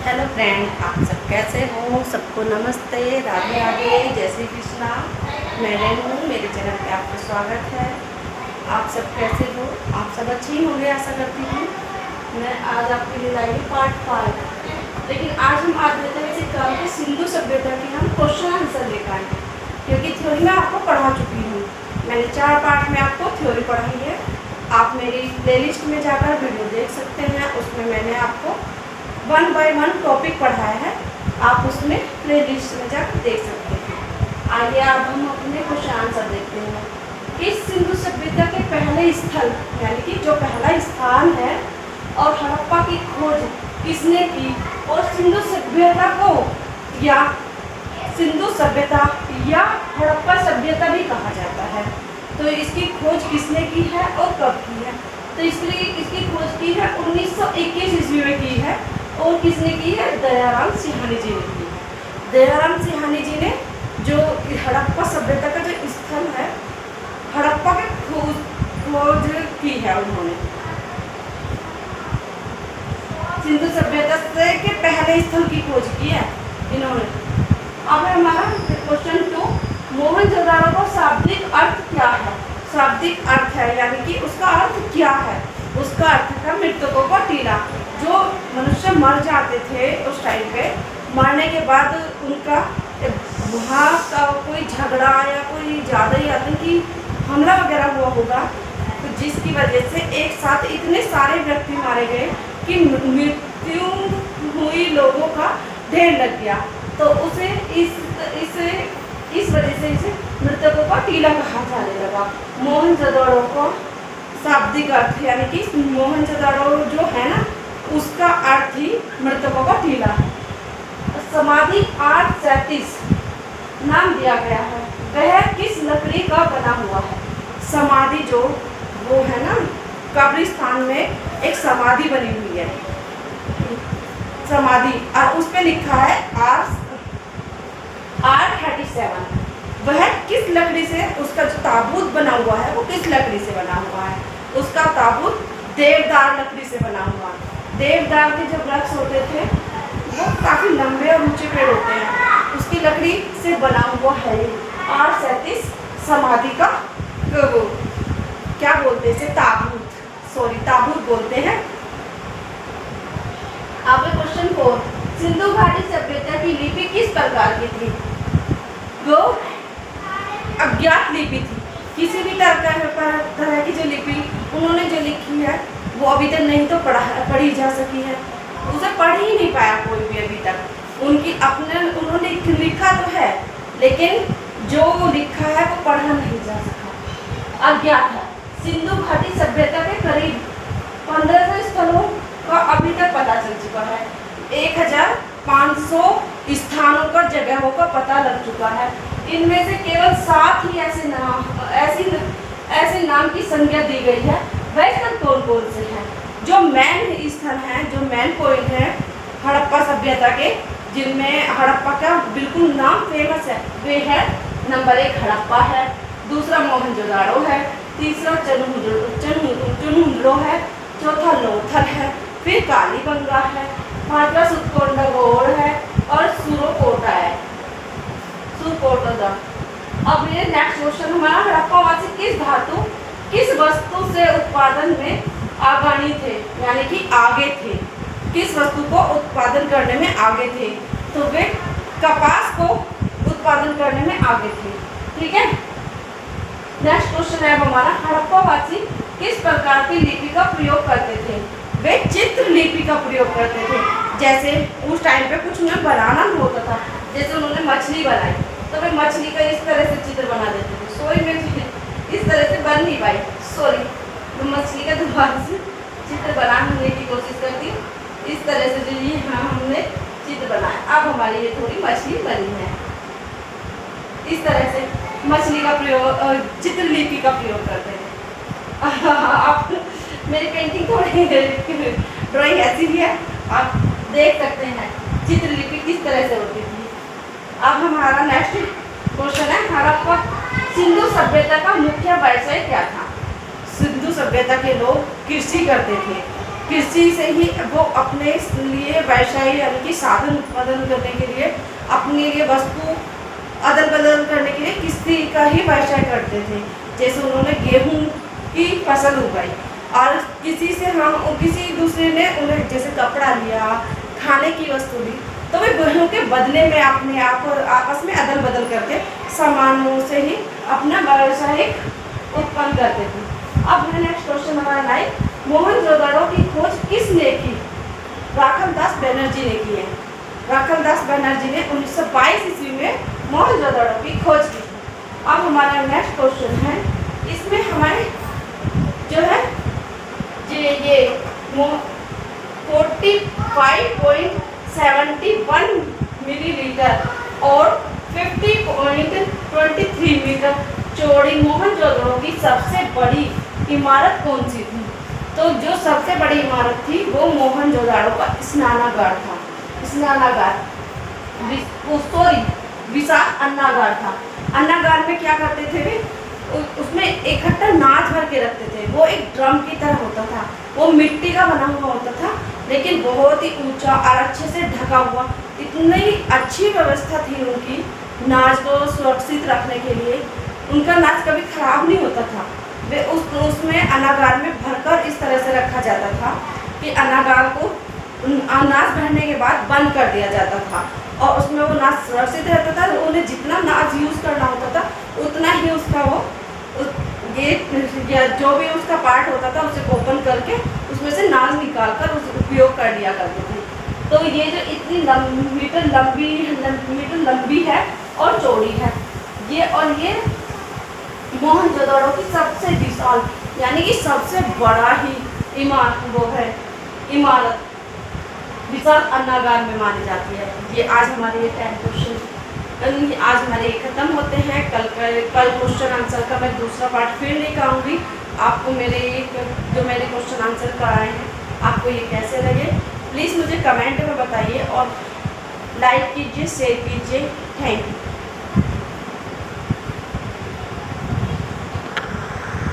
Hello friend, आप सब कैसे हो? सबको नमस्ते, राधे राधे, जय श्री कृष्णा। मैं रेनू, मेरे चैनल पे आपका स्वागत है। आप सब कैसे हो? आप सब अच्छे ही होंगे, आशा करती हूँ। मैं आज आपके लिए लाई पार्ट 5, लेकिन आज हम आज लेते हैं इसी काम के सिंधु सभ्यता की हम क्वेश्चन आंसर लेकर आए हैं, क्योंकि थ्योरी में आपको पढ़ा चुकी हूँ। मैंने 4 पार्ट में आपको थ्योरी पढ़ाई है। आप मेरी प्लेलिस्ट में जाकर वीडियो देख सकते हैं, उसमें मैंने आपको 1 बाय 1 टॉपिक पढ़ाया है। आप उसमें प्लेलिस्ट में जाकर देख सकते हैं। आइए अब हम अपने क्वेश्चन आंसर देखते हैं। किस सिंधु सभ्यता के पहले स्थल, यानी कि जो पहला स्थान है, और हड़प्पा की खोज किसने की, और सिंधु सभ्यता को या सिंधु सभ्यता या हड़प्पा सभ्यता भी कहा जाता है, तो इसकी खोज किसने की है और कब की है? तो इसलिए इसकी खोज की है 1921 ईस्वी में की है। और किसने की है? दयाराम सिंहानी जी ने की है। दयाराम सिंहानी जी ने जो हड़प्पा सभ्यता का जो स्थल है, हड़प्पा के खोज की है उन्होंने। सिंधु सभ्यता से के पहले स्थल की खोज की है इन्होंने। अब हमारा क्वेश्चन 2, मोहनजोदाड़ो का शाब्दिक अर्थ क्या है? शाब्दिक अर्थ है, यानी कि उसका अर्थ क्या है? उसका अर्थ था मृतकों का टीला। जो मनुष्य मर जाते थे उस टाइम पे, मरने के बाद उनका वहाँ का कोई झगड़ा या कोई ज़्यादा ही आतंकी हमला वगैरह हुआ होगा, तो जिसकी वजह से एक साथ इतने सारे व्यक्ति मारे गए कि मृत्यु हुई लोगों का ढेर लग गया। तो उसे इस वजह से इसे मृतकों का टीला कहा जाने लगा। मोहनजोदाड़ो को शाब्दिक अर्थ, यानी कि मोहनजोदाड़ो जो है ना, उसका अर्थ ही मृतकों का टीला है। समाधि 837 नाम दिया गया है, वह किस लकड़ी का बना हुआ है? समाधि जो वो है ना, कब्रिस्तान में एक समाधि बनी हुई है, समाधि, और उस पे लिखा है R37। वह किस लकड़ी से, उसका जो ताबूत बना हुआ है वो किस लकड़ी से बना हुआ है? उसका ताबूत देवदार लकड़ी से बना हुआ है। देवदार के जो वृक्ष होते थे वो काफ़ी लंबे और ऊंचे पेड़ होते हैं, उसकी लकड़ी से बना हुआ है। 837 समाधि का वो क्या बोलते हैं इसे? ताबूत, सॉरी ताबूत बोलते हैं। अब क्वेश्चन 4, सिंधु घाटी सभ्यता की लिपि किस प्रकार की थी? वो अज्ञात लिपि थी। किसी भी तरह की जो लिपि उन्होंने जो लिखी है वो अभी तक नहीं तो पढ़ी जा सकी है, उसे पढ़ ही नहीं पाया कोई भी अभी तक। उन्होंने लिखा तो है, लेकिन जो लिखा है वो पढ़ा नहीं जा सका, अज्ञात है। सिंधु घाटी सभ्यता के करीब 1500 स्थलों का अभी तक पता चल चुका है। 1500 स्थानों का, जगहों का पता लग चुका है। इनमें से केवल 7 ही ऐसे नाम की संख्या दी गई है। वैसे कौन कौन से हैं? जो मेन स्थल हैं, जो मेन पॉइंट हैं हड़प्पा सभ्यता के, जिनमें हड़प्पा का बिल्कुल नाम फेमस है, वे है नंबर 1 हड़प्पा है, दूसरा मोहनजोदाड़ो है, तीसरा चुनमुंडलो है, चौथा लोथल है, फिर कालीबंगा है, 5वां सुरकोंडागोड़ है, और सुरोकोटा है, सुरकोटा। अब ये नेक्स्ट क्वेश्चन हमारा, हड़प्पावासी किस धातु, किस वस्तु से उत्पादन में आगामी थे, यानी कि आगे थे? किस वस्तु को उत्पादन करने में आगे थे? तो वे कपास को उत्पादन करने में आगे थे। ठीक है, नेक्स्ट क्वेश्चन है हमारा, हड़प्पावासी किस प्रकार की लिपि का प्रयोग करते थे? वे चित्र लिपि का प्रयोग करते थे। जैसे उस टाइम पे कुछ उन्हें बनाना होता था, जैसे उन्होंने मछली बनाई तो वे मछली का इस तरह से चित्र बना देते थे। सॉरी, मैं इस तरह से बन नहीं पाई, सॉरी। तो मछली का दोबारा से चित्र बनाने की कोशिश करती हूँ। इस तरह से जो ये हमने चित्र बनाया, अब हमारी ये थोड़ी मछली बनी है। इस तरह से मछली का प्रयोग, चित्रलिपि का प्रयोग करते हैं। आप मेरी पेंटिंग थोड़ी ड्राइंग ऐसी भी है, आप देख सकते हैं चित्रलिपि किस तरह से होती थी। अब हमारा नेक्स्ट क्वेश्चन है, हड़प्पा सिंधु सभ्यता का मुख्य व्यवसाय क्या था? सिंधु सभ्यता के लोग कृषि करते थे। कृषि से ही वो अपने लिए व्यवसाय यानी कि साधन उत्पादन करने के लिए, अपने लिए वस्तु अदल बदल करने के लिए किसी का ही व्यवसाय करते थे। जैसे उन्होंने गेहूं की फसल उगाई और किसी दूसरे ने उन्हें जैसे कपड़ा लिया, खाने की वस्तु ली, तो वे गेहूं के बदले में अपने आप और आपस में अदल बदल करके सामानों से ही अपना व्यवसायिक उत्पन्न करते थे। अब है नेक्स्ट क्वेश्चन हमारा 9, मोहनजोदड़ो की खोज किसने की? राखलदास बनर्जी ने की है। राखलदास बनर्जी ने 1922 ईस्वी में मोहनजोदड़ो की खोज की। अब हमारा नेक्स्ट क्वेश्चन है, इसमें हमारे जो है ये 45.71 मिलीलीटर और 50.23 मीटर चौड़ी मोहनजोदड़ो की सबसे बड़ी इमारत कौन सी थी? तो जो सबसे बड़ी इमारत थी वो मोहनजोदड़ो का स्नानागार था। स्नानागार सॉरी विशाल अन्नागार था। अन्नागार में क्या करते थे वे? उसमें इकट्ठा नाच भर के रखते थे। वो एक ड्रम की तरह होता था, वो मिट्टी का बना हुआ होता था, लेकिन बहुत ही ऊंचा और अच्छे से ढका हुआ। इतनी अच्छी व्यवस्था थी उनकी नाच को सुरक्षित रखने के लिए। उनका नाच कभी खराब नहीं होता था। वे उसमें अन्नागार में भरकर इस तरह से रखा जाता था कि अन्नागार को नाच भरने के बाद बंद कर दिया जाता था और उसमें वो नाच सुरक्षित रहता था। उन्हें जितना नाच यूज़ करना होता था उतना ही उसका वो जो भी उसका पार्ट होता था उसे ओपन करके उसमें से नाच निकाल कर उसे उपयोग कर लिया करते थे। तो ये जो इतनी मीटर लंबी है और चौड़ी है ये, और ये मोहनजोदड़ो की सबसे विशाल यानी कि सबसे बड़ा ही इमारत विशाल अन्नागार में मानी जाती है। ये आज हमारे ये 10 क्वेश्चन आज हमारे ये खत्म होते हैं। कल क्वेश्चन आंसर का मैं दूसरा पार्ट फिर लेकर आऊँगी। आपको मैंने क्वेश्चन आंसर कराए हैं आपको ये कैसे लगे प्लीज़ मुझे कमेंट में बताइए और लाइक कीजिए, शेयर कीजिए। Thank you.